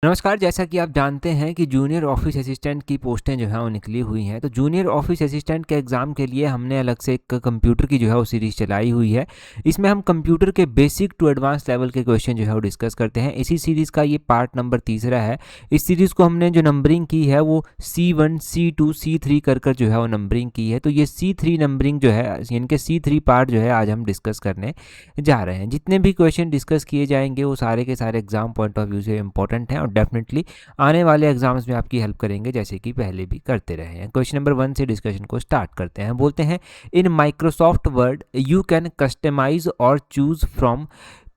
नमस्कार। जैसा कि आप जानते हैं कि जूनियर ऑफिस असिस्टेंट की पोस्टें जो हैं वो निकली हुई हैं। तो जूनियर ऑफिस असिस्टेंट के एग्ज़ाम के लिए हमने अलग से एक कंप्यूटर की जो है वो सीरीज़ चलाई हुई है। इसमें हम कंप्यूटर के बेसिक टू एडवांस लेवल के क्वेश्चन जो है वो डिस्कस करते हैं। इसी सीरीज़ का ये पार्ट नंबर तीसरा है। इस सीरीज़ को हमने जो नंबरिंग की है वो C1 C2 C3 कर जो है वो नंबरिंग की है। तो ये C3 नंबरिंग जो है, यानी कि C3 पार्ट जो है आज हम डिस्कस करने जा रहे हैं। जितने भी क्वेश्चन डिस्कस किए जाएंगे वो सारे के सारे एग्जाम पॉइंट ऑफ व्यू से इंपॉर्टेंट हैं और डेफिनेटली आने वाले एग्जाम्स में आपकी हेल्प करेंगे, जैसे कि पहले भी करते रहे हैं। क्वेश्चन नंबर 1 से डिस्कशन को स्टार्ट करते हैं। बोलते हैं, in Microsoft Word you can customise or choose from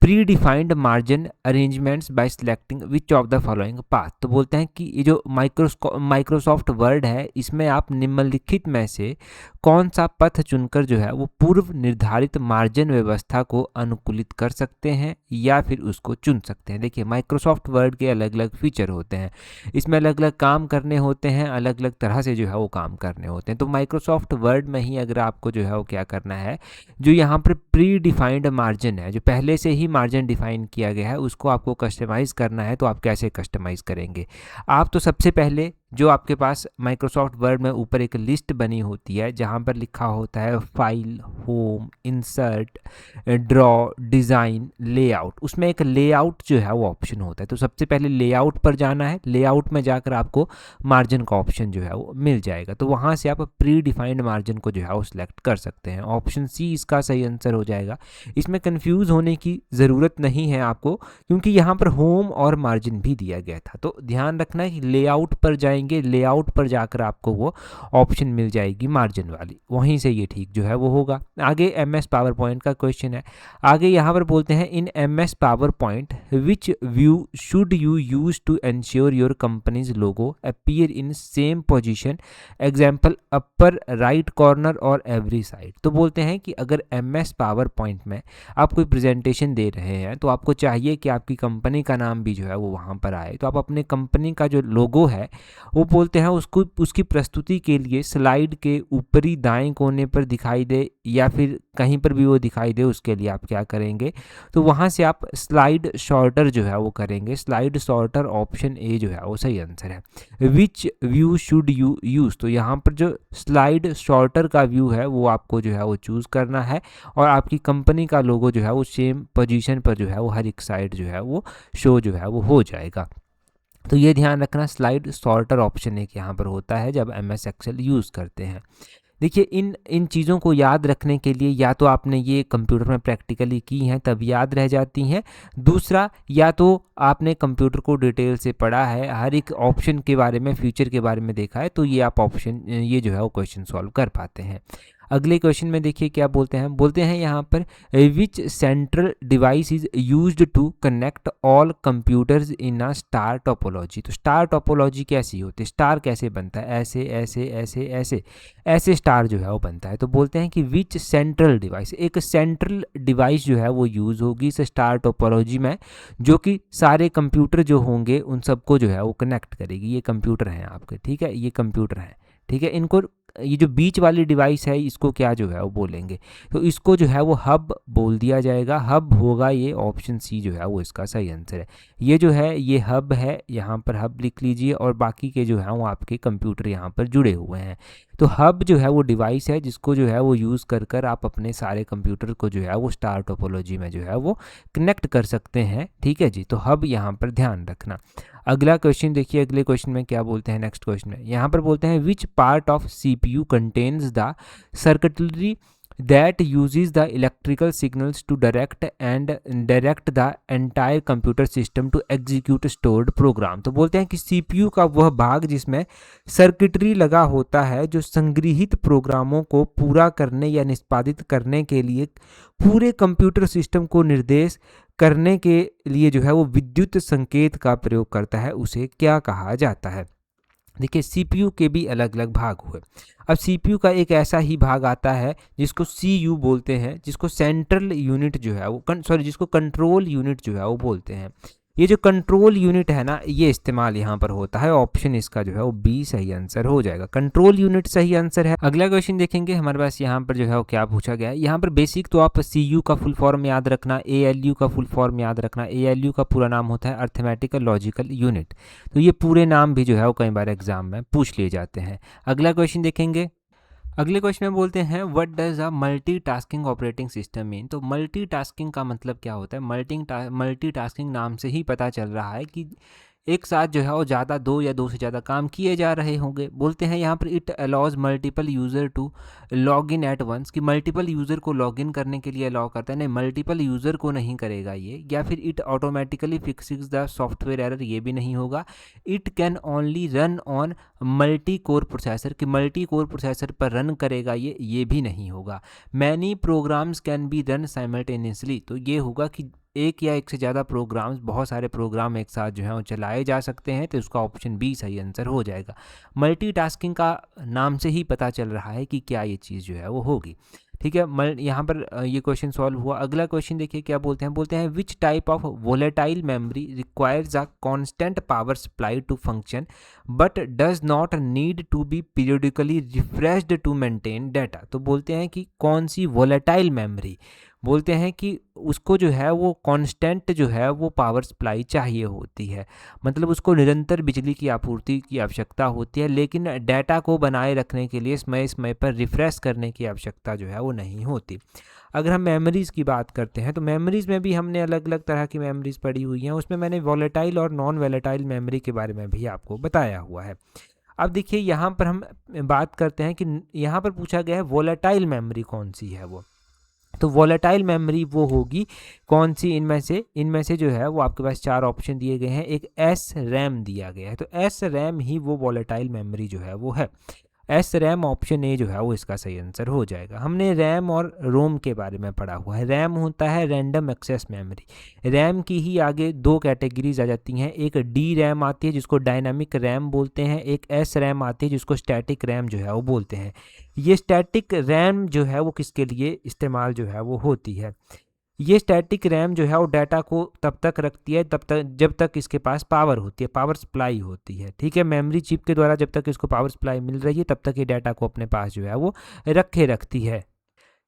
predefined margin arrangements by selecting which of the following path. तो बोलते हैं कि ये जो माइक्रोसॉफ्ट वर्ड है, इसमें आप निम्नलिखित में से कौन सा पथ चुनकर जो है वो पूर्व निर्धारित मार्जिन व्यवस्था को अनुकूलित कर सकते हैं या फिर उसको चुन सकते हैं। देखिए, माइक्रोसॉफ्ट वर्ड के अलग अलग फीचर होते हैं, इसमें अलग अलग काम करने होते हैं, अलग अलग तरह से जो है वो काम करने होते हैं। तो माइक्रोसॉफ्ट वर्ड में ही अगर आपको जो है वो क्या करना है, जो यहाँ पर प्री डिफाइंड मार्जिन है, जो पहले से ही मार्जिन डिफाइन किया गया है, उसको आपको कस्टमाइज करना है। तो आप कैसे कस्टमाइज करेंगे? आप तो सबसे पहले जो आपके पास माइक्रोसॉफ्ट वर्ड में ऊपर एक लिस्ट बनी होती है जहाँ पर लिखा होता है file, home, insert, draw, design, layout, उसमें एक लेआउट जो है वो ऑप्शन होता है। तो सबसे पहले लेआउट पर जाना है। लेआउट में जाकर आपको मार्जिन का ऑप्शन जो है वो मिल जाएगा। तो वहाँ से आप प्री डिफाइंड मार्जिन को जो है वो सिलेक्ट कर सकते हैं। ऑप्शन सी इसका सही आंसर हो जाएगा। इसमें कंफ्यूज होने की ज़रूरत नहीं है आपको, क्योंकि यहाँ पर होम और मार्जिन भी दिया गया था। तो ध्यान रखना है कि लेआउट पर जाएंगे, लेआउट पर जाकर आपको वो ऑप्शन मिल जाएगी मार्जिन वाली, वहीं से ये ठीक जो है वो होगा। आगे MS पावर पॉइंट का क्वेश्चन है। आगे यहाँ पर बोलते हैं, in MS power point which view should you use to ensure your company's logo appear in same position, example upper right corner और एवरी साइड। तो बोलते हैं कि अगर MS पावर पॉइंट में आप कोई प्रेजेंटेशन दे रहे हैं तो आपको चाहिए कि आपकी कंपनी का नाम भी जो है वो वहाँ पर आए। तो आप अपने कंपनी का जो लोगो है वो बोलते हैं उसको, उसकी प्रस्तुति के लिए स्लाइड के ऊपरी दाएं कोने पर दिखाई दे या फिर कहीं पर भी वो दिखाई दे, उसके लिए आप क्या करेंगे, तो वहाँ से आप स्लाइड शॉर्टर जो है वो करेंगे। स्लाइड शॉर्टर ऑप्शन ए जो है वो सही आंसर है। विच व्यू शुड यू यूज़, तो यहाँ पर जो स्लाइड शॉर्टर का व्यू है वो आपको जो है वो चूज़ करना है और आपकी कंपनी का लोगो जो है वो सेम पोजीशन पर जो है वो हर एक साइड जो है वो शो जो है वो हो जाएगा। तो ये ध्यान रखना, स्लाइड सॉर्टर ऑप्शन एक यहाँ पर होता है जब MS एक्सेल यूज़ करते हैं। देखिए, इन इन चीज़ों को याद रखने के लिए या तो आपने ये कंप्यूटर में प्रैक्टिकली की हैं तब याद रह जाती हैं, दूसरा या तो आपने कंप्यूटर को डिटेल से पढ़ा है, हर एक ऑप्शन के बारे में, फीचर के बारे में देखा है, तो ये आप ऑप्शन ये जो है वो क्वेश्चन सॉल्व कर पाते हैं। अगले क्वेश्चन में देखिए क्या बोलते हैं यहाँ पर, which central device is used to connect all computers in a star topology. तो स्टार टोपोलॉजी कैसी होती है, स्टार कैसे बनता है, ऐसे ऐसे ऐसे ऐसे ऐसे स्टार जो है वो बनता है। तो बोलते हैं कि विच सेंट्रल डिवाइस, एक सेंट्रल डिवाइस जो है वो यूज़ होगी इस स्टार टोपोलॉजी में, जो कि सारे कंप्यूटर जो होंगे उन सबको जो है वो कनेक्ट करेगी। ये कंप्यूटर हैं आपके, ठीक है, ये कंप्यूटर हैं, ठीक है। इनको, ये जो बीच वाली डिवाइस है इसको क्या जो है वो बोलेंगे, तो इसको जो है वो हब बोल दिया जाएगा। हब होगा ये, ऑप्शन सी जो है वो इसका सही आंसर है। ये जो है ये हब है, यहाँ पर हब लिख लीजिए और बाकी के जो है वो आपके कंप्यूटर यहाँ पर जुड़े हुए हैं। तो हब जो है वो डिवाइस है जिसको जो है वो यूज़ कर कर आप अपने सारे कंप्यूटर को जो है वो स्टार टोपोलॉजी में जो है वो कनेक्ट कर सकते हैं, ठीक है जी। तो हब यहाँ पर ध्यान रखना। अगला क्वेश्चन देखिए, अगले क्वेश्चन में क्या बोलते हैं, नेक्स्ट क्वेश्चन में यहाँ पर बोलते हैं, which part of CPU contains the circuitry that uses the electrical signals to direct the entire computer system to execute stored program। तो बोलते हैं कि CPU का वह भाग जिसमें सर्किटरी लगा होता है जो संग्रहित प्रोग्रामों को पूरा करने या निष्पादित करने के लिए पूरे कंप्यूटर सिस्टम को निर्देश करने के लिए जो है वो विद्युत संकेत का प्रयोग करता है, उसे क्या कहा जाता है। देखिए, CPU के भी अलग अलग भाग हुए। अब CPU का एक ऐसा ही भाग आता है जिसको CU बोलते हैं, जिसको सेंट्रल यूनिट जो है वो जिसको कंट्रोल यूनिट जो है वो बोलते हैं। ये जो कंट्रोल यूनिट है ना, ये इस्तेमाल यहाँ पर होता है। ऑप्शन इसका जो है वो बी सही आंसर हो जाएगा, कंट्रोल यूनिट सही आंसर है। अगला क्वेश्चन देखेंगे हमारे पास यहाँ पर जो है वो क्या पूछा गया है। यहाँ पर बेसिक तो आप CU का फुल फॉर्म याद रखना, ALU का फुल फॉर्म याद रखना। ALU का पूरा नाम होता है अर्थमेटिकल लॉजिकल यूनिट। तो ये पूरे नाम भी जो है वो कई बार एग्जाम में पूछ लिए जाते हैं। अगला क्वेश्चन देखेंगे। अगले क्वेश्चन में बोलते हैं what does a multitasking operating system mean. तो मल्टीटास्किंग का मतलब क्या होता है। मल्टीटास्किंग नाम से ही पता चल रहा है कि एक साथ जो है वो ज़्यादा दो या दो से ज़्यादा काम किए जा रहे होंगे। बोलते हैं यहाँ पर it allows multiple user to log in at once, कि मल्टीपल यूज़र को लॉग इन करने के लिए अलाउ करता है। नहीं, मल्टीपल यूज़र को नहीं करेगा ये। या फिर it automatically fixing the software error, ये भी नहीं होगा। It can only run on multi core processor, कि मल्टी कोर प्रोसेसर पर रन करेगा ये भी नहीं होगा। Many programs can be run simultaneously, तो ये होगा कि एक या एक से ज़्यादा प्रोग्राम्स, बहुत सारे प्रोग्राम एक साथ जो है वो चलाए जा सकते हैं। तो इसका ऑप्शन बी सही आंसर हो जाएगा। मल्टीटास्किंग का नाम से ही पता चल रहा है कि क्या ये चीज़ जो है वो होगी। ठीक है, यहाँ पर ये क्वेश्चन सॉल्व हुआ। अगला क्वेश्चन देखिए क्या बोलते हैं which type of volatile memory requires a constant power supply to function but does not need to be periodically refreshed to maintain data. तो बोलते हैं कि कौन सी वोलेटाइल मेमोरी, बोलते हैं कि उसको जो है वो कांस्टेंट जो है वो पावर सप्लाई चाहिए होती है, मतलब उसको निरंतर बिजली की आपूर्ति की आवश्यकता होती है, लेकिन डाटा को बनाए रखने के लिए समय समय पर रिफ्रेश करने की आवश्यकता जो है वो नहीं होती। अगर हम मेमोरीज़ की बात करते हैं तो मेमोरीज़ में भी हमने अलग अलग तरह की मेमोरीज़ पढ़ी हुई हैं। उसमें मैंने वॉलेटाइल और नॉन वॉलेटाइल मेमोरी के बारे में भी आपको बताया हुआ है। अब देखिए यहाँ पर हम बात करते हैं कि यहाँ पर पूछा गया है वॉलेटाइल मेमोरी कौन सी है वो। तो वॉलेटाइल मेमोरी वो होगी कौन सी, इनमें से जो है वो आपके पास 4 ऑप्शन दिए गए हैं। एक एस रैम दिया गया है, तो एस रैम ही वो वॉलेटाइल मेमोरी जो है वो है। एस रैम ऑप्शन ए जो है वो इसका सही आंसर हो जाएगा। हमने रैम और रोम के बारे में पढ़ा हुआ है। रैम होता है रैंडम एक्सेस मेमोरी। रैम की ही आगे 2 कैटेगरीज आ जाती हैं, एक डी रैम आती है जिसको डायनामिक रैम बोलते हैं, एक एस रैम आती है जिसको स्टैटिक रैम जो है वो बोलते हैं। ये स्टैटिक रैम जो है वो किसके लिए इस्तेमाल जो है वो होती है। ये स्टैटिक रैम जो है वो डाटा को तब तक रखती है जब तक इसके पास पावर होती है, पावर सप्लाई होती है। ठीक है, मेमोरी चिप के द्वारा जब तक इसको पावर सप्लाई मिल रही है तब तक ये डाटा को अपने पास जो है वो रखती है।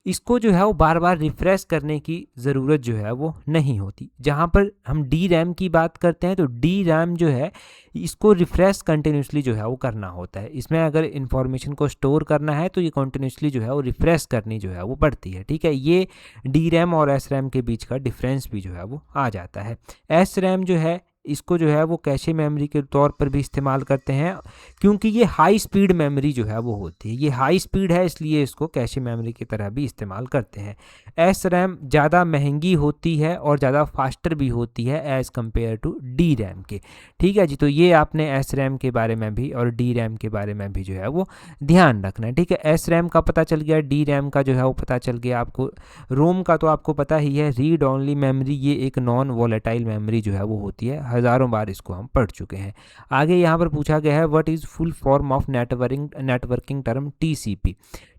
इसको जो है वो बार बार रिफ्रेश करने की ज़रूरत जो है वो नहीं होती। जहाँ पर हम डी रैम की बात करते हैं तो डी रैम जो है इसको रिफ्रेश कंटिन्यूसली जो है वो करना होता है। इसमें अगर इन्फॉर्मेशन को स्टोर करना है तो ये कंटिन्यूसली जो है वो रिफ्रेश करनी जो है वो पड़ती है। ठीक है, ये डी रैम और एस रैम के बीच का डिफरेंस भी जो है वो आ जाता है। एस रैम जो है इसको जो है वो कैशे मेमोरी के तौर पर भी इस्तेमाल करते हैं, क्योंकि ये हाई स्पीड मेमोरी जो है वो होती है। ये हाई स्पीड है इसलिए इसको कैशे मेमोरी की तरह भी इस्तेमाल करते हैं। एस रैम ज़्यादा महंगी होती है और ज़्यादा फास्टर भी होती है as compare to the RAM के। ठीक है जी, तो ये आपने एस रैम के बारे में भी और डी रैम के बारे में भी जो है वो ध्यान रखना है। ठीक है, एस रैम का पता चल गया, डी रैम का जो है वो पता चल गया आपको। रोम का तो आपको पता ही है, रीड ओनली मेमोरी, ये एक नॉन वॉलेटाइल मेमोरी जो है वो होती है। हज़ारों बार इसको हम पढ़ चुके हैं। आगे यहाँ पर पूछा गया है what is full form of networking term TCP.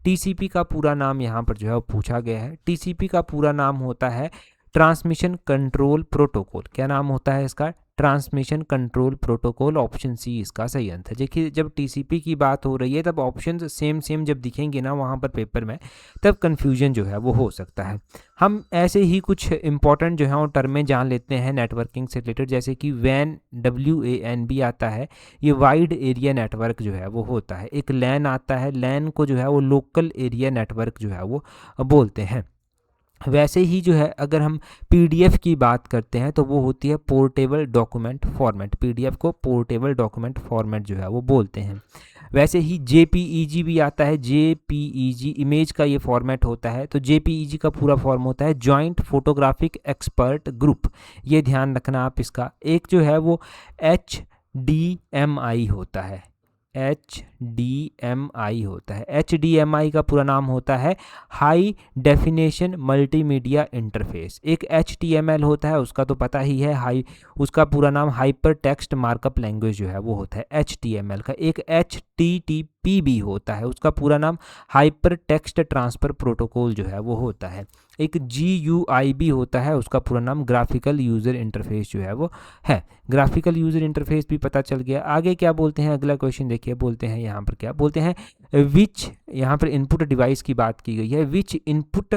TCP का पूरा नाम यहाँ पर जो है वो पूछा गया है। टीसीपी का पूरा नाम होता है ट्रांसमिशन कंट्रोल प्रोटोकॉल। क्या नाम होता है इसका? Transmission control protocol. Option C इसका सही आंसर। देखिए, जब टीसीपी की बात हो रही है तब ऑप्शन सेम जब दिखेंगे ना वहाँ पर पेपर में, तब कन्फ्यूजन जो है वो हो सकता है। हम ऐसे ही कुछ इंपॉर्टेंट जो है वो टर्में जान लेते हैं नेटवर्किंग से रिलेटेड, जैसे कि वैन, WAN भी आता है, ये वाइड एरिया नेटवर्क जो है वो होता है। एक लैन आता है, लैन को जो है वो लोकल एरिया नेटवर्क जो है वो बोलते हैं। वैसे ही जो है अगर हम PDF की बात करते हैं तो वो होती है पोर्टेबल डॉक्यूमेंट फॉर्मेट। PDF को पोर्टेबल डॉक्यूमेंट फॉर्मेट जो है वो बोलते हैं। वैसे ही JPEG भी आता है। JPEG इमेज का ये फॉर्मेट होता है। तो JPEG का पूरा फॉर्म होता है जॉइंट फोटोग्राफिक एक्सपर्ट ग्रुप। ये ध्यान रखना आप इसका। एक जो है वो HDMI होता है, HDMI होता है। HDMI का पूरा नाम होता है हाई डेफिनेशन मल्टीमीडिया इंटरफेस। एक HTML होता है, उसका तो पता ही है, उसका पूरा नाम हाइपर टेक्स्ट मार्कअप लैंग्वेज जो है वो होता है HTML का। एक HTTP भी होता है, उसका पूरा नाम हाइपर टेक्स्ट ट्रांसफ़र प्रोटोकॉल जो है वो होता है। एक GUI भी होता है, उसका पूरा नाम ग्राफिकल यूज़र इंटरफेस जो है वो है। ग्राफिकल यूज़र इंटरफेस भी पता चल गया। आगे क्या बोलते हैं, अगला क्वेश्चन देखिए, बोलते हैं यहाँ पर क्या बोलते हैं, विच, यहाँ पर इनपुट डिवाइस की बात की गई है, which input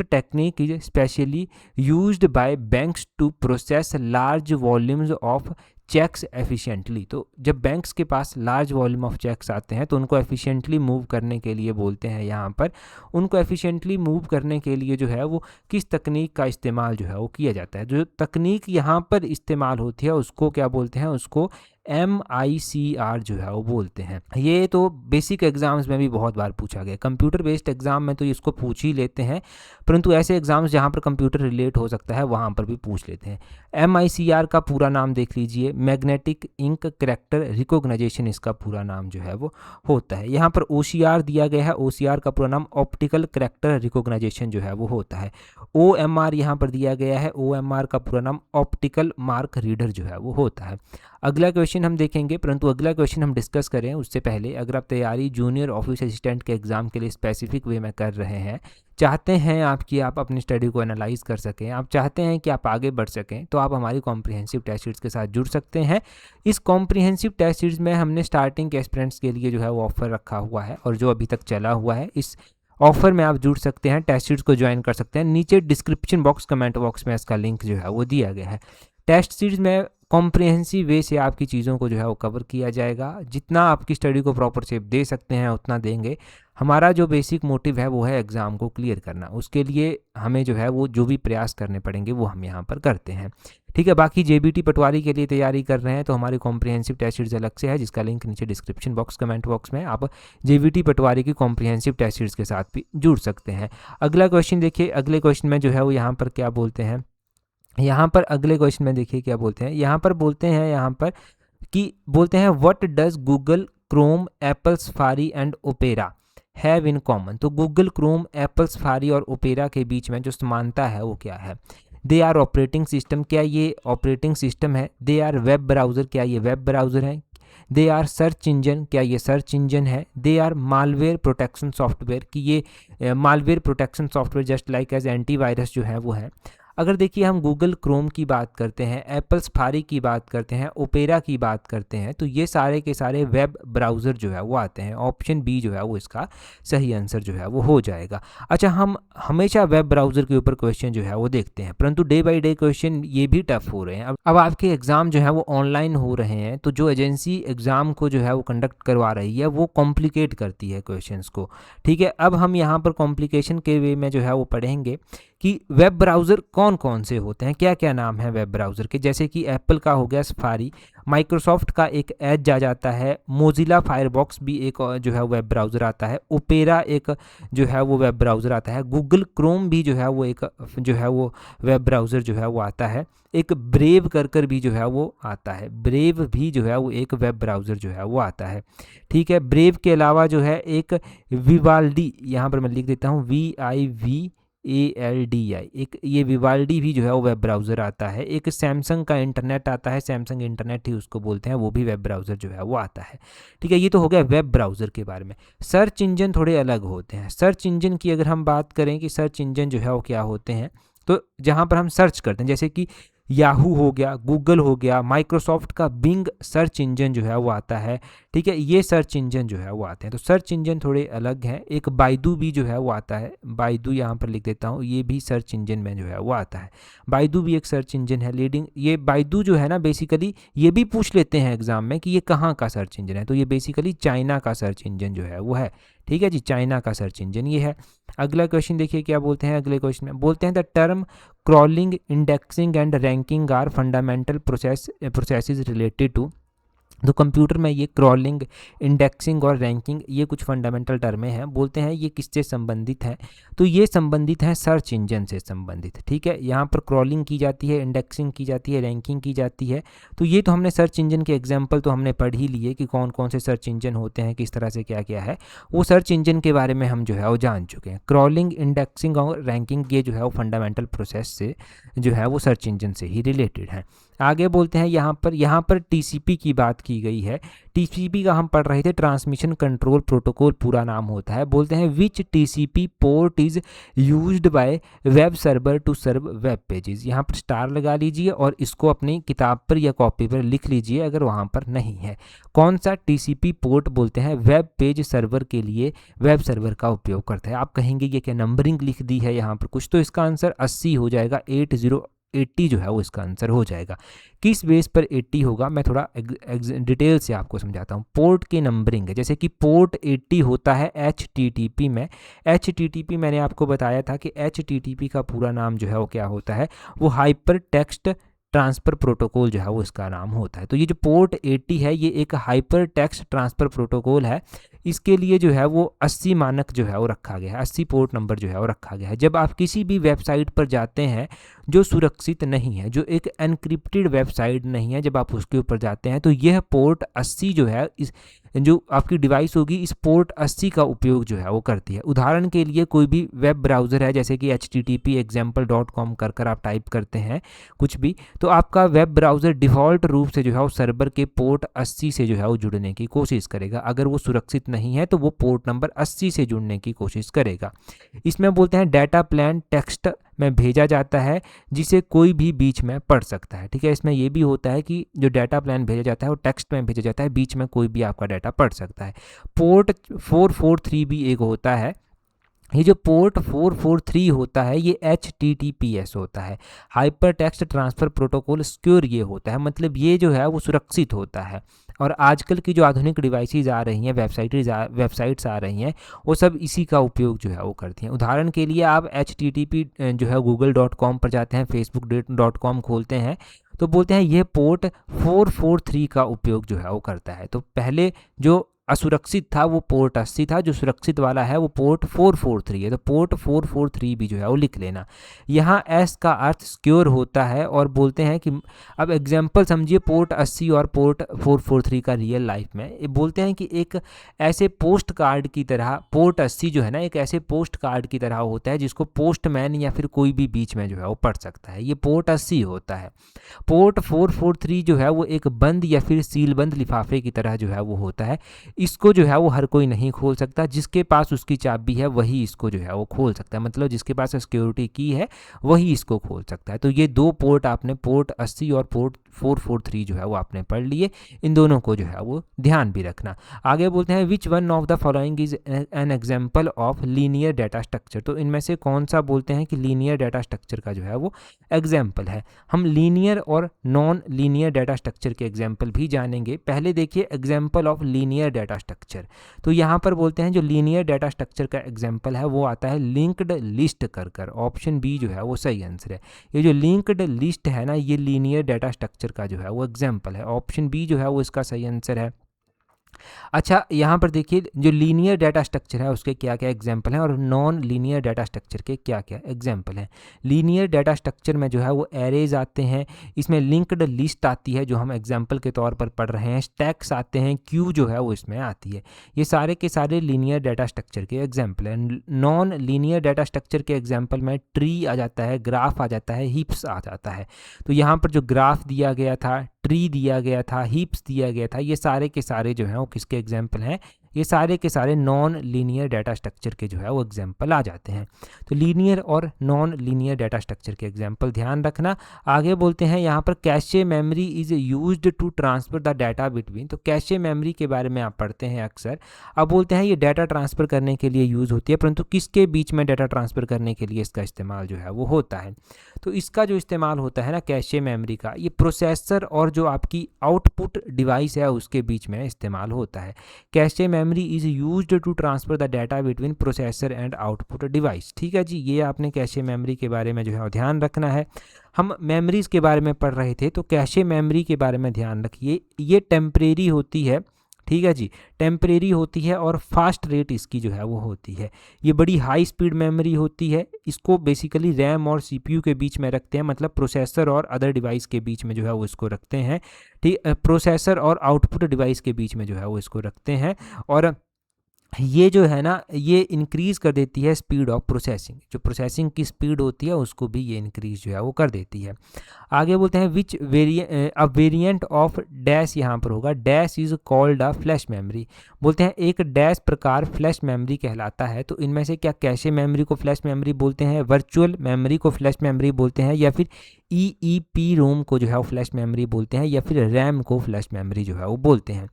technique is specially used by banks to process large volumes of cheques efficiently. तो जब बैंक्स के पास लार्ज वॉल्यूम ऑफ चेक्स आते हैं तो उनको एफिशिएंटली मूव करने के लिए बोलते हैं, यहाँ पर उनको एफिशिएंटली मूव करने के लिए जो है वो किस तकनीक का इस्तेमाल जो है वो किया जाता है। जो तकनीक यहाँ पर इस्तेमाल होती है उसको क्या बोलते हैं, उसको MICR जो है वो बोलते हैं। ये तो बेसिक एग्जाम्स में भी बहुत बार पूछा गया, कंप्यूटर बेस्ड एग्जाम में तो इसको पूछ ही लेते हैं, परंतु ऐसे एग्जाम्स जहाँ पर कंप्यूटर रिलेट हो सकता है वहाँ पर भी पूछ लेते हैं। MICR का पूरा नाम देख लीजिए, मैग्नेटिक इंक करैक्टर रिकॉग्नाइजेशन, इसका पूरा नाम जो है वो होता है। यहाँ पर OCR दिया गया है, OCR का पूरा नाम ऑप्टिकल करैक्टर रिकॉग्नाइजेशन जो है वो होता है। OMR यहाँ पर दिया गया है, OMR का पूरा नाम ऑप्टिकल मार्क रीडर जो है वो होता है। अगला क्वेश्चन हम देखेंगे, परंतु अगला क्वेश्चन हम डिस्कस करें उससे पहले, अगर आप तैयारी जूनियर ऑफिस असिस्टेंट के एग्ज़ाम के लिए स्पेसिफिक वे में कर रहे हैं, चाहते हैं आप अपनी स्टडी को एनालाइज कर सकें, आप चाहते हैं कि आप आगे बढ़ सकें, तो आप हमारी कॉम्प्रिहेंसिव टेस्ट सीरीज़ के साथ जुड़ सकते हैं। इस कॉम्प्रिहेंसिव टेस्ट सीरीज़ में हमने स्टार्टिंग के एस्पिरेंट्स के लिए जो है वो ऑफर रखा हुआ है और जो अभी तक चला हुआ है, इस ऑफर में आप जुड़ सकते हैं, टेस्ट सीरीज़ को ज्वाइन कर सकते हैं। नीचे डिस्क्रिप्शन बॉक्स, कमेंट बॉक्स में इसका लिंक जो है वो दिया गया है। टेस्ट सीरीज़ में कॉम्प्रिहेंसिव वे से आपकी चीज़ों को जो है वो कवर किया जाएगा, जितना आपकी स्टडी को प्रॉपर शेप दे सकते हैं उतना देंगे। हमारा जो बेसिक मोटिव है वो है एग्ज़ाम को क्लियर करना, उसके लिए हमें जो है वो जो भी प्रयास करने पड़ेंगे वो हम यहाँ पर करते हैं, ठीक है। बाकी JBT पटवारी के लिए तैयारी कर रहे हैं तो हमारी कॉम्प्रिहेंसिव टेस्ट सीरीज़ अलग से है, जिसका लिंक नीचे डिस्क्रिप्शन बॉक्स, कमेंट बॉक्स में, आप JBT पटवारी की कॉम्प्रिहेंसिव टेस्ट सीरीज़ के साथ भी जुड़ सकते हैं। अगला क्वेश्चन देखिए, अगले क्वेश्चन में जो है वो यहाँ पर क्या बोलते हैं, यहाँ पर अगले क्वेश्चन में देखिए क्या बोलते हैं, यहाँ पर बोलते हैं, यहाँ पर कि बोलते हैं what does Google Chrome, Apple safari and opera have in common. तो गूगल क्रोम, एप्पल सफारी और ओपेरा के बीच में जो समानता है वो क्या है। दे आर ऑपरेटिंग सिस्टम, क्या ये ऑपरेटिंग सिस्टम है। दे आर वेब ब्राउज़र, क्या ये वेब ब्राउज़र है। दे आर सर्च इंजन, क्या ये सर्च इंजन है। There are malware protection software, कि ये malware protection software just like as antivirus जो है वो है। अगर देखिए हम गूगल क्रोम की बात करते हैं, एप्पल सफारी की बात करते हैं, ओपेरा की बात करते हैं, तो ये सारे के सारे वेब ब्राउज़र जो है वो आते हैं। ऑप्शन बी जो है वो इसका सही आंसर जो है वो हो जाएगा। अच्छा, हम हमेशा वेब ब्राउज़र के ऊपर क्वेश्चन जो है वो देखते हैं, परंतु डे बाय डे क्वेश्चन ये भी टफ हो रहे हैं। अब आपके एग्ज़ाम जो है वो ऑनलाइन हो रहे हैं, तो जो एजेंसी एग्ज़ाम को जो है वो कंडक्ट करवा रही है वो कॉम्प्लिकेट करती है क्वेश्चंस को, ठीक है। अब हम यहाँ पर कॉम्प्लिकेशन के वे में जो है वो पढ़ेंगे कि वेब ब्राउज़र कौन कौन से होते हैं, क्या क्या नाम है वेब ब्राउज़र के। जैसे कि एप्पल का हो गया सफारी, माइक्रोसॉफ्ट का एक एज आ जाता है, मोजिला फायरबॉक्स भी एक जो है वेब ब्राउज़र आता है, ओपेरा एक जो है वो वेब ब्राउज़र आता है, गूगल क्रोम भी जो है वो एक जो है वो वेब ब्राउज़र जो है वो आता है, एक ब्रेव कर भी जो है वो आता है, ब्रेव भी जो है वो एक वेब ब्राउज़र जो है वो आता है, ठीक है। ब्रेव के अलावा जो है एक विवाल्डी, यहाँ पर मैं लिख देता हूँ VIVALDI, एक ये विवाल्डी भी जो है वो वेब ब्राउज़र आता है। एक सैमसंग का इंटरनेट आता है, सैमसंग इंटरनेट ही उसको बोलते हैं, वो भी वेब ब्राउज़र जो है वो आता है, ठीक है। ये तो हो गया वेब ब्राउज़र के बारे में। सर्च इंजन थोड़े अलग होते हैं। सर्च इंजन की अगर हम बात करें कि सर्च इंजन जो है वो क्या होते हैं, तो जहाँ पर हम सर्च करते हैं, जैसे कि याहू हो गया, गूगल हो गया, माइक्रोसॉफ्ट का बिंग सर्च इंजन जो है वो आता है, ठीक है। ये सर्च इंजन जो है वो आते हैं, तो सर्च इंजन थोड़े अलग हैं। एक बाइदू भी जो है वो आता है, बाइदू यहाँ पर लिख देता हूँ, ये भी सर्च इंजन में जो है वो आता है। बाइदू भी एक सर्च इंजन है, लीडिंग। ये बाइदू जो है ना, बेसिकली ये भी पूछ लेते हैं एग्जाम में कि ये कहाँ का सर्च इंजन है, तो ये बेसिकली चाइना का सर्च इंजन जो है वो है, ठीक है जी, चाइना का सर्च इंजन ये है। अगला क्वेश्चन देखिए क्या बोलते हैं, अगले क्वेश्चन में बोलते हैं the term crawling, indexing and ranking are fundamental processes related to. तो कंप्यूटर में ये क्रॉलिंग, इंडेक्सिंग और रैंकिंग ये कुछ फंडामेंटल टर्में हैं। बोलते हैं ये किससे संबंधित हैं, तो ये संबंधित हैं सर्च इंजन से संबंधित, ठीक है। यहाँ पर क्रॉलिंग की जाती है, इंडेक्सिंग की जाती है, रैंकिंग की जाती है। तो ये तो हमने सर्च इंजन के एग्जाम्पल तो हमने पढ़ ही लिए कि कौन कौन से सर्च इंजन होते हैं, किस तरह से क्या क्या है, वो सर्च इंजन के बारे में हम जो है वो जान चुके हैं। क्रॉलिंग, इंडेक्सिंग और रैंकिंग ये जो है वो फंडामेंटल प्रोसेस से जो है वो सर्च इंजन से ही रिलेटेड है। आगे बोलते हैं यहाँ पर टीसीपी की बात की गई है। टीसीपी का हम पढ़ रहे थे, ट्रांसमिशन कंट्रोल प्रोटोकॉल पूरा नाम होता है। बोलते हैं which TCP port is used by web server to serve web pages. यहाँ पर स्टार लगा लीजिए और इसको अपनी किताब पर या कॉपी पर लिख लीजिए अगर वहाँ पर नहीं है। कौन सा टीसीपी पोर्ट बोलते हैं वेब पेज सर्वर के लिए वेब सर्वर का उपयोग करता है। आप कहेंगे ये क्या नंबरिंग लिख दी है यहाँ पर कुछ, तो इसका आंसर 80 हो जाएगा। 80 जो है वो इसका आंसर हो जाएगा। किस बेस पर 80 होगा, मैं थोड़ा डिटेल से आपको समझाता हूँ। पोर्ट की नंबरिंग है, जैसे कि पोर्ट 80 होता है HTTP में। HTTP मैंने आपको बताया था कि HTTP का पूरा नाम जो है वो क्या होता है, वो हाइपर टेक्स्ट ट्रांसफ़र प्रोटोकॉल जो है वो इसका नाम होता है। तो ये जो पोर्ट 80 है ये एक हाइपर टेक्स्ट ट्रांसफ़र प्रोटोकॉल है। इसके लिए जो है वो 80 मानक जो है वो रखा गया है, 80 पोर्ट नंबर जो है वो रखा गया है। जब आप किसी भी वेबसाइट पर जाते हैं जो सुरक्षित नहीं है, जो एक एनक्रिप्टेड वेबसाइट नहीं है, जब आप उसके ऊपर जाते हैं तो यह पोर्ट 80 जो है इस जो आपकी डिवाइस होगी इस पोर्ट 80 का उपयोग जो है वो करती है। उदाहरण के लिए कोई भी वेब ब्राउज़र है, जैसे कि http example.com कर आप टाइप करते हैं कुछ भी, तो आपका वेब ब्राउज़र डिफ़ॉल्ट रूप से जो है वो सर्वर के पोर्ट 80 से जो है वो जुड़ने की कोशिश करेगा। अगर वो सुरक्षित नहीं है तो वो पोर्ट नंबर 80 से जुड़ने की कोशिश करेगा। इसमें बोलते हैं डाटा प्लान टेक्स्ट में भेजा जाता है जिसे कोई भी बीच में पढ़ सकता है। ठीक है, इसमें ये भी होता है कि जो डाटा प्लान भेजा जाता है वो टेक्स्ट में भेजा जाता है, बीच में कोई भी आपका डाटा पढ़ सकता है। पोर्ट 443 भी एक होता है। ये जो पोर्ट 443 होता है ये HTTPS होता है, hyper text transfer protocol secure ये होता है, मतलब ये जो है वो सुरक्षित होता है। और आजकल की जो आधुनिक डिवाइसेस आ रही हैं, वेबसाइट्स आ रही हैं, वो सब इसी का उपयोग जो है वो करती हैं। उदाहरण के लिए आप HTTP जो है google.com पर जाते हैं, facebook.com खोलते हैं, तो बोलते हैं ये पोर्ट 443 का उपयोग जो है वो करता है। तो पहले जो असुरक्षित था वो पोर्ट 80 था, जो सुरक्षित वाला है वो पोर्ट 443 है। तो पोर्ट 443 भी जो है वो लिख लेना। यहाँ एस का अर्थ सिक्योर होता है। और बोलते हैं कि अब एग्जांपल समझिए पोर्ट 80 और पोर्ट 443 का रियल लाइफ में। ये बोलते हैं कि एक ऐसे पोस्ट कार्ड की तरह पोर्ट 80 जो है ना, एक ऐसे पोस्ट कार्ड की तरह होता है जिसको पोस्टमैन या फिर कोई भी बीच में जो है वो पढ़ सकता है। ये पोर्ट 80 होता है। पोर्ट 443 जो है वो एक बंद या फिर सीलबंद लिफाफे की तरह जो है वो होता है। इसको जो है वो हर कोई नहीं खोल सकता, जिसके पास उसकी चाबी है वही इसको जो है वो खोल सकता है, मतलब जिसके पास सिक्योरिटी की है वही इसको खोल सकता है। तो ये दो पोर्ट आपने पोर्ट 80 और पोर्ट 443 जो है वो आपने पढ़ लिए, इन दोनों को जो है वो ध्यान भी रखना। आगे बोलते हैं which one of the following is an example of linear data structure. तो इनमें से कौन सा बोलते हैं कि लीनियर डाटा स्ट्रक्चर का जो है वो एग्जाम्पल है। हम लीनियर और नॉन लीनियर डाटा स्ट्रक्चर के एग्जाम्पल भी जानेंगे। पहले देखिए example of linear data structure. तो यहाँ पर बोलते हैं जो लीनियर डाटा स्ट्रक्चर का एग्जाम्पल है वो आता है लिंक्ड लिस्ट कर। ऑप्शन बी जो है वो सही आंसर है। ये जो लिंक्ड लिस्ट है ना, ये लीनियर डाटा स्ट्रक्चर का जो है वो एग्जाम्पल है। ऑप्शन बी जो है वो इसका सही आंसर है। अच्छा, यहाँ पर देखिए जो लीनियर डाटा स्ट्रक्चर है उसके क्या क्या एग्जाम्पल हैं और नॉन लीनियर डाटा स्ट्रक्चर के क्या क्या एग्जाम्पल हैं। लीनियर डाटा स्ट्रक्चर में जो है वो एरेज आते हैं, इसमें लिंक्ड लिस्ट आती है जो हम एग्जाम्पल के तौर पर पढ़ रहे हैं, स्टैक्स आते हैं, क्यू जो है वो इसमें आती है। ये सारे के सारे लीनियर डाटा स्ट्रक्चर के एग्जाम्पल हैं। नॉन लीनियर डाटा स्ट्रक्चर के एग्जाम्पल में ट्री आ जाता है, ग्राफ आ जाता है, हीप्स आ जाता है। तो यहाँ पर जो ग्राफ दिया गया था, ट्री दिया गया था, हीप्स दिया गया था, ये सारे के सारे जो हैं वो किसके एग्जाम्पल हैं, ये सारे के सारे नॉन लीनियर डाटा स्ट्रक्चर के जो है वो एग्जाम्पल आ जाते हैं। तो लीनियर और नॉन लीनियर डाटा स्ट्रक्चर के एग्जाम्पल ध्यान रखना। आगे बोलते हैं यहाँ पर cache memory is used to transfer the data between. तो कैशे मेमोरी के बारे में आप पढ़ते हैं अक्सर। अब बोलते हैं ये डाटा ट्रांसफ़र करने के लिए यूज़ होती है, परंतु किसके बीच में डाटा ट्रांसफ़र करने के लिए इसका इस्तेमाल जो है वो होता है। तो इसका जो इस्तेमाल होता है ना कैशे मेमोरी का, ये प्रोसेसर और जो आपकी आउटपुट डिवाइस है उसके बीच में इस्तेमाल होता है। Cache memory is used to transfer the data between processor and output device. ठीक है जी, ये आपने कैशे मेमोरी के बारे में जो है ध्यान रखना है। हम मेमोरीज़ के बारे में पढ़ रहे थे, तो कैशे मेमोरी के बारे में ध्यान रखिए। ये टेम्परेरी होती है, ठीक है जी, टेम्परेरी होती है और फास्ट रेट इसकी जो है वो होती है। ये बड़ी हाई स्पीड मेमोरी होती है। इसको बेसिकली रैम और सीपीयू के बीच में रखते हैं, मतलब प्रोसेसर और अदर डिवाइस के बीच में जो है वो इसको रखते हैं। ठीक, प्रोसेसर और आउटपुट डिवाइस के बीच में जो है वो इसको रखते हैं। और ये जो है ना, ये इंक्रीज़ कर देती है स्पीड ऑफ प्रोसेसिंग, जो प्रोसेसिंग की स्पीड होती है उसको भी ये इंक्रीज़ जो है वो कर देती है। आगे बोलते हैं विच वेरिएंट ऑफ डैश, यहाँ पर होगा dash is called a flash memory. बोलते हैं एक डैश प्रकार फ्लैश मेमोरी कहलाता है। तो इनमें से क्या कैशे मेमोरी को फ्लैश मेमोरी बोलते हैं, वर्चुअल मेमोरी को फ्लैश मेमोरी बोलते हैं, या फिर ई रोम को जो है वो फ्लैश मेमोरी बोलते हैं, या फिर रैम को फ्लैश मेमोरी जो है वो बोलते हैं।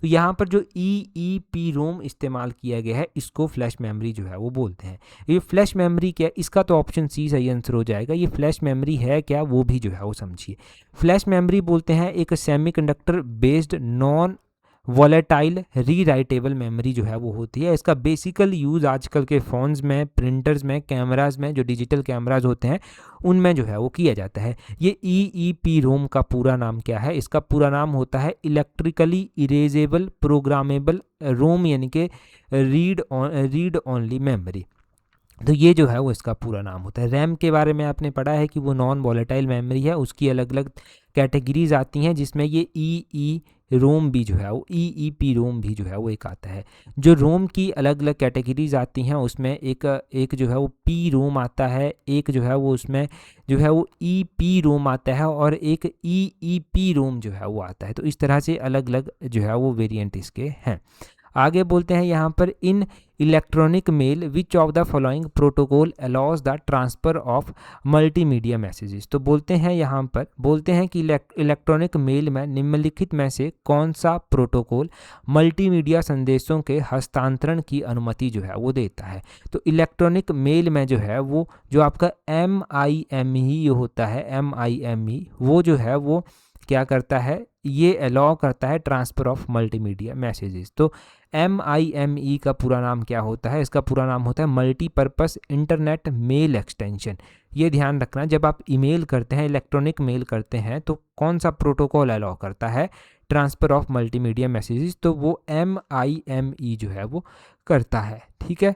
तो यहाँ पर जो ई रोम इस्तेमाल किया गया है इसको फ्लैश मेमोरी जो है वो बोलते हैं। ये फ्लैश मेमोरी क्या है, इसका तो ऑप्शन सी सही आंसर हो जाएगा। ये फ्लैश मेमोरी है क्या, वो भी जो है वो समझिए। फ्लैश मेमोरी बोलते हैं एक semiconductor based non volatile rewritable memory जो है वो होती है। इसका बेसिकल यूज़ आजकल के फ़ोन्स में, प्रिंटर्स में, कैमराज में, जो डिजिटल कैमराज होते हैं उनमें जो है वो किया जाता है। ये ई रोम का पूरा नाम क्या है, इसका पूरा नाम होता है इलेक्ट्रिकली इरेजेबल प्रोग्रामेबल रोम, यानी कि रीड ओनली मेमोरी। तो ये जो है वो इसका पूरा नाम होता है। रैम के बारे में आपने पढ़ा है कि वो नॉन वॉलेटाइल मेमोरी है, उसकी अलग अलग कैटेगरीज आती हैं जिसमें ये ई रोम भी जो है वो ई रोम भी जो है वो एक आता है। जो रोम की अलग अलग कैटेगरीज आती हैं उसमें एक जो है वो पी रोम आता है, एक जो है वो उसमें जो है वो ई पी रोम आता है, और एक ई पी रोम जो है वो आता है। तो इस तरह से अलग अलग जो है वो वेरिएंट इसके हैं। आगे बोलते हैं यहाँ पर in electronic mail which of the following protocol allows the transfer of multimedia messages. तो बोलते हैं यहाँ पर, बोलते हैं कि इलेक्ट्रॉनिक मेल में निम्नलिखित में से कौन सा प्रोटोकॉल मल्टीमीडिया संदेशों के हस्तांतरण की अनुमति जो है वो देता है। तो इलेक्ट्रॉनिक मेल में जो है वो जो आपका MIME होता है, MIME वो जो है वो क्या करता है, ये अलाउ करता है ट्रांसफ़र ऑफ मल्टीमीडिया मैसेजेस। तो MIME का पूरा नाम क्या होता है, इसका पूरा नाम होता है मल्टीपर्पस इंटरनेट मेल एक्सटेंशन। ये ध्यान रखना, जब आप ईमेल करते हैं, इलेक्ट्रॉनिक मेल करते हैं, तो कौन सा प्रोटोकॉल अलाउ करता है ट्रांसफ़र ऑफ मल्टीमीडिया मैसेजेस, तो वो MIME जो है वो करता है। ठीक है,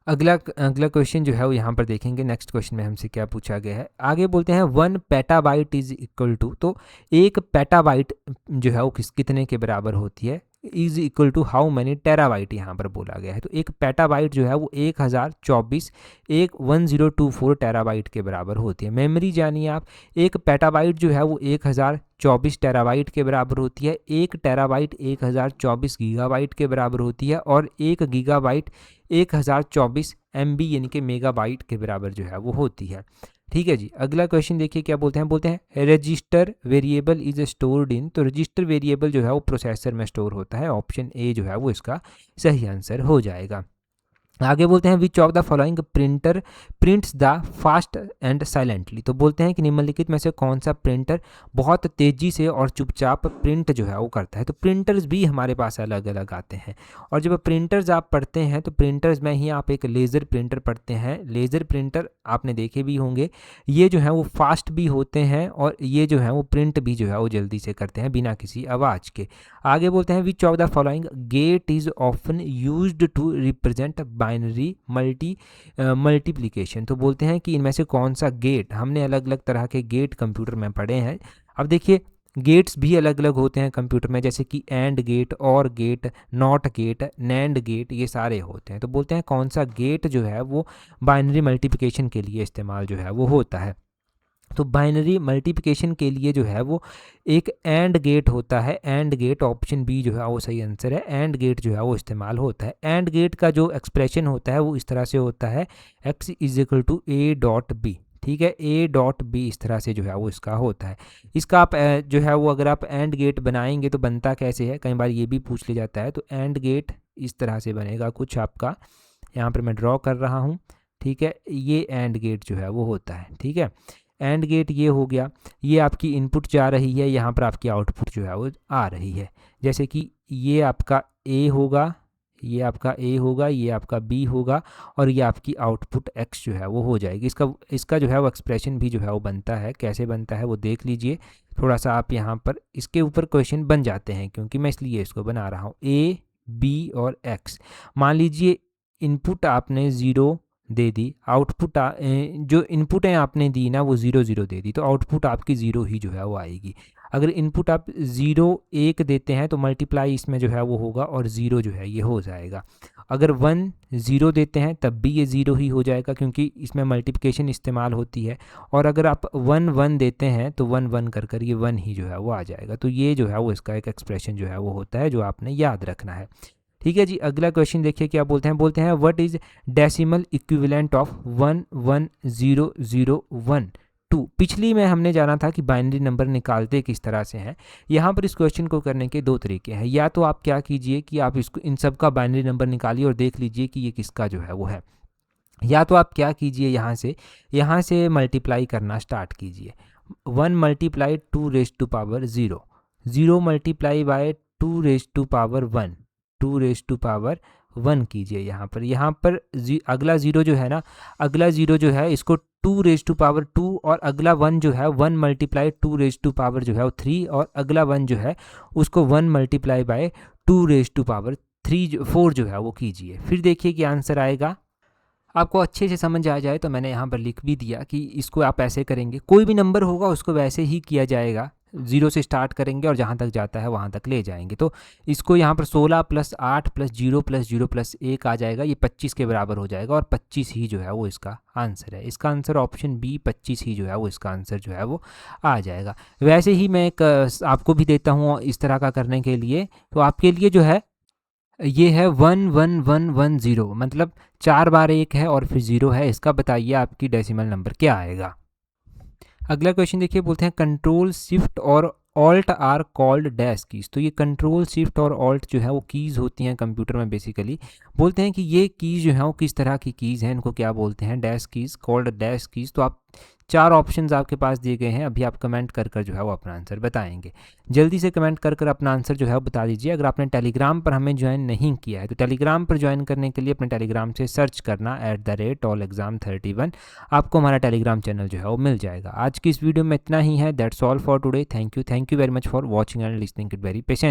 अगला क्वेश्चन जो है वो यहाँ पर देखेंगे। नेक्स्ट क्वेश्चन में हमसे क्या पूछा गया है, आगे बोलते हैं 1 पेटाबाइट इज इक्वल टू, तो 1 पेटाबाइट जो है वो कितने के बराबर होती है, is equal to how many terabyte यहाँ पर बोला गया है। तो एक पेटाबाइट जो है वो 1024 टेराबाइट के बराबर होती है। मेमोरी जानिए आप, एक पेटाबाइट जो है वो 1024 टेराबाइट के बराबर होती है, एक टेराबाइट 1024 गीगाबाइट के बराबर होती है, और एक गीगाबाइट 1024 MB यानी कि मेगाबाइट के बराबर जो है वो होती है। ठीक है जी, अगला क्वेश्चन देखिए क्या बोलते हैं, बोलते हैं register variable is stored in. तो रजिस्टर वेरिएबल जो है वो प्रोसेसर में स्टोर होता है। ऑप्शन ए जो है वो इसका सही आंसर हो जाएगा। आगे बोलते हैं which of the following printer prints the fast and silently. तो बोलते हैं कि निम्नलिखित में से कौन सा प्रिंटर बहुत तेज़ी से और चुपचाप प्रिंट जो है वो करता है। तो प्रिंटर्स भी हमारे पास अलग अलग आते हैं, और जब प्रिंटर्स आप पढ़ते हैं तो प्रिंटर्स में ही आप एक लेज़र प्रिंटर पढ़ते हैं। लेज़र प्रिंटर आपने देखे भी होंगे, ये जो है वो फास्ट भी होते हैं, और ये जो है वो प्रिंट भी जो है वो जल्दी से करते हैं बिना किसी आवाज़ के। आगे बोलते हैं which of the following gate is often used to represent binary multiplication. तो बोलते हैं कि इनमें से कौन सा गेट, हमने अलग अलग तरह के गेट कंप्यूटर में पढ़े हैं। अब देखिए गेट्स भी अलग अलग होते हैं कंप्यूटर में, जैसे कि AND gate, or gate, not gate, nand gate, ये सारे होते हैं। तो बोलते हैं कौन सा गेट जो है वो बाइनरी मल्टीप्लिकेशन के लिए इस्तेमाल जो है वो होता है। तो बाइनरी मल्टीप्लिकेशन के लिए जो है वो एक एंड गेट होता है। एंड गेट, ऑप्शन बी जो है वो सही आंसर है। एंड गेट जो है वो इस्तेमाल होता है। एंड गेट का जो एक्सप्रेशन होता है वो इस तरह से होता है, x is equal to A.B। ठीक है, A.B इस तरह से जो है वो इसका होता है। इसका आप जो है वो अगर आप एंड गेट बनाएंगे तो बनता कैसे है, कई बार ये भी पूछ लिया जाता है। तो एंड गेट इस तरह से बनेगा कुछ आपका, यहाँ पर मैं ड्रॉ कर रहा हूँ। ठीक है, ये एंड गेट जो है वो होता है। ठीक है, एंड गेट ये हो गया, ये आपकी इनपुट जा रही है, यहाँ पर आपकी आउटपुट जो है वो आ रही है। जैसे कि ये आपका A होगा, ये आपका A होगा, ये आपका B होगा, और ये आपकी आउटपुट X जो है वो हो जाएगी। इसका जो है वो एक्सप्रेशन भी जो है वो बनता है। कैसे बनता है वो देख लीजिए। थोड़ा सा आप यहाँ पर इसके ऊपर क्वेश्चन बन जाते हैं, क्योंकि मैं इसलिए इसको बना रहा हूँ। A, B और X, मान लीजिए इनपुट आपने 0 दे दी, आउटपुट जो इनपुट है आपने दी ना वो 0 0 दे दी, तो आउटपुट आपकी 0 ही जो है वो आएगी। अगर इनपुट आप 0 1 देते हैं तो मल्टीप्लाई इसमें जो है वो होगा और 0 जो है ये हो जाएगा। अगर 1 0 देते हैं तब भी ये 0 ही हो जाएगा क्योंकि इसमें मल्टीप्लिकेशन इस्तेमाल होती है। और अगर आप 1 1 देते हैं तो 1 1 कर ये 1 ही जो है वो आ जाएगा। तो ये जो है वो इसका एक एक्सप्रेशन जो है वो होता है जो आपने याद रखना है। ठीक है जी, अगला क्वेश्चन देखिए क्या बोलते हैं what is decimal equivalent of 1 1 0 0 1 2। पिछली में हमने जाना था कि बाइनरी नंबर निकालते किस तरह से हैं। यहाँ पर इस क्वेश्चन को करने के दो तरीके हैं। या तो आप क्या कीजिए कि आप इसको इन सब का बाइनरी नंबर निकालिए और देख लीजिए कि ये किसका जो है वो है। या तो आप क्या कीजिए, यहाँ से मल्टीप्लाई करना स्टार्ट कीजिए। 1 multiply 2 raise to power 0, 0 multiply by 2 raise to power 1, 2 raise to power 1 कीजिए। यहाँ पर अगला 0 जो है ना, अगला 0 जो है इसको 2 रेज टू पावर 2 और अगला 1 जो है 1 मल्टीप्लाई 2 रेज टू पावर जो है वो 3 और अगला 1 जो है उसको 1 multiply by 2 raise to power 4 जो है वो कीजिए। फिर देखिए कि आंसर आएगा। आपको अच्छे से समझ आ जाए तो मैंने यहाँ पर लिख भी दिया कि इसको आप ऐसे करेंगे, कोई भी नंबर होगा उसको वैसे ही किया जाएगा। 0 से स्टार्ट करेंगे और जहाँ तक जाता है वहाँ तक ले जाएंगे। तो इसको यहाँ पर 16 + 8 + 0 + 0 + 1 आ जाएगा, ये 25 के बराबर हो जाएगा और 25 ही जो है वो इसका आंसर है। इसका आंसर ऑप्शन बी 25 ही जो है वो इसका आंसर जो है वो आ जाएगा। वैसे ही मैं एक आपको भी देता हूँ इस तरह का करने के लिए। तो आपके लिए जो है ये है 1 1 1 1 0, मतलब 4 बार 1 है और फिर 0 है। इसका बताइए आपकी डेसिमल नंबर क्या आएगा। अगला क्वेश्चन देखिए, बोलते हैं कंट्रोल शिफ्ट और alt are called dash keys. तो ये कंट्रोल शिफ्ट और ऑल्ट जो है वो कीज़ होती हैं कंप्यूटर में। बेसिकली बोलते हैं कि ये कीज़ जो है वो किस तरह की कीज़ हैं, इनको क्या बोलते हैं, dash keys, called dash keys. तो आप 4 ऑप्शंस आपके पास दिए गए हैं, अभी आप कमेंट कर जो है वो अपना आंसर बताएंगे। जल्दी से कमेंट कर अपना आंसर जो है वो बता दीजिए। अगर आपने टेलीग्राम पर हमें ज्वाइन नहीं किया है तो टेलीग्राम पर ज्वाइन करने के लिए अपने टेलीग्राम से सर्च करना @allexam31। आपको हमारा टेलीग्राम चैनल जो है वो मिल जाएगा। आज की इस वीडियो में इतना ही है। That's all for today. Thank you very much for watching and listening it very patient.